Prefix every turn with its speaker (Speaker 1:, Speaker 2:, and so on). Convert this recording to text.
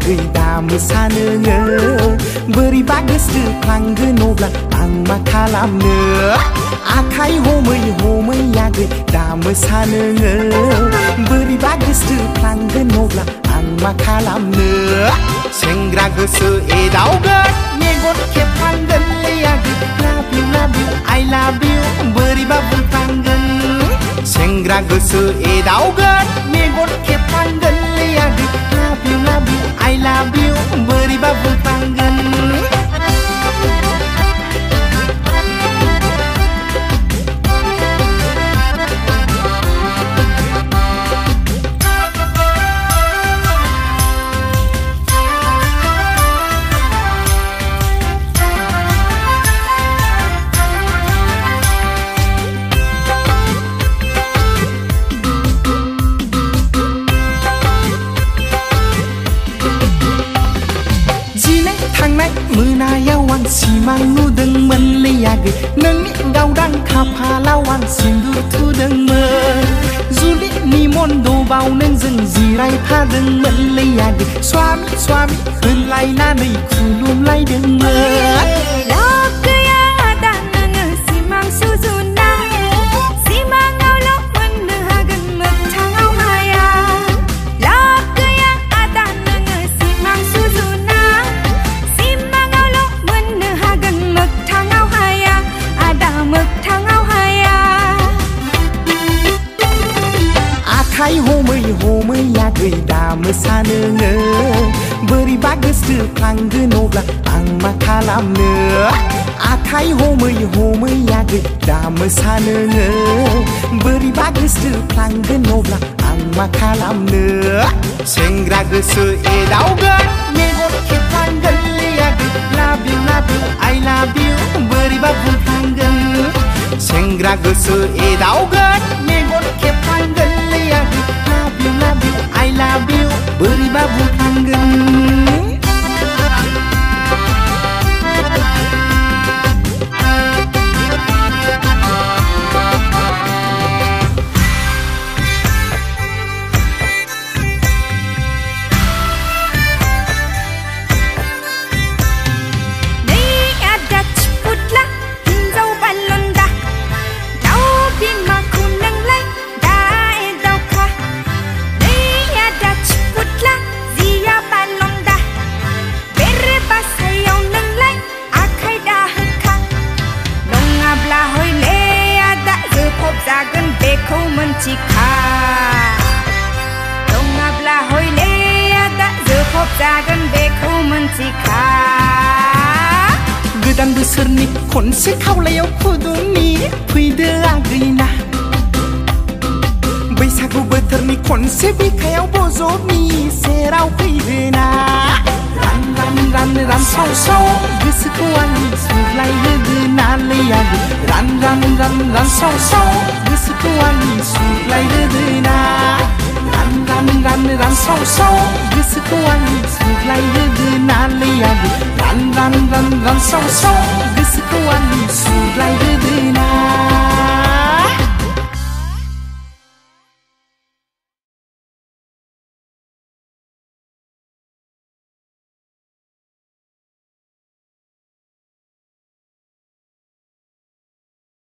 Speaker 1: आगै दा मोसानो बोरैबा गोसो फ्लांगोन अब्ला आं मा खालामनो आखाइ हमै हमै आगै दा मोसानो बोरैबा गोसो फ्लांगोन अब्ला आं मा खालामनो सेंग्रा गोसो एदावगोन मेगन खेबफ्लांगोनलै आगै लाभ इउ आइ लाभ इउ बोरैबा बुंफ्लांगोन सेंग्रा गोसो एदावगोन मेगन खेबफ्लांगोनलै आगै लाभ इउ आइ लाभ इउ बोरैबा बुंफ्लांगोन थांनाय मोनायाव आं सिमां नुदोंमोनलै आगै नोंनि गावदां खाफालाव आं सिन्दुर थुदोंमोन जुलिनि मन्दबाव नोंजों जिरायफादोंमोनलै आगै स्वामी स्वामी होनलायनानै खुलुमलायदोंमोन आखाइ हमै हमै आगै दा मोसानो बोरैबा गोसो फ्लांगोन अब्ला आं मा खालामनो आखाइ हमै हमै आगै दा मोसानो बोरैबा गोसो फ्लांगोन अब्ला आं मा खालामनो सेंग्रा गोसो एदावगोन मेगन खेबफ्लांगोनलै आगै लाभ इउ आइ लाभ इउ बोरैबा बुंफ्लांगोन सेंग्रा गोसो एदावगोन मेगन खेबफ्लांगोनलै आगै लाभ इउ आइ लाभ इउ बोरैबा बुंफ्लांगोन जागोन बेखौ मोनथिखा नङाब्ला हयले आदा जोखब जागोन बेखौ मोनथिखा गोदान बोसोरनि खनसे खावलायाव फुदुंनि फैदो आगैना बैसागु बोथोरनि खनसे बिखायाव बजबनि सेराव फैदोना रान रान रान रानसाव साव गोसोखौ आंनि सुग्लायहोदोनालै आगै रान रान रान रानसाव साव गोसोखौ आंनि सुग्लायहोदोना रान रान रान रानसाव साव गोसोखौ आंनि सुग्लायहोदोनालै आगै रान रान रान रानसाव साव गोसोखौ आंनि सुग्लायहोदोना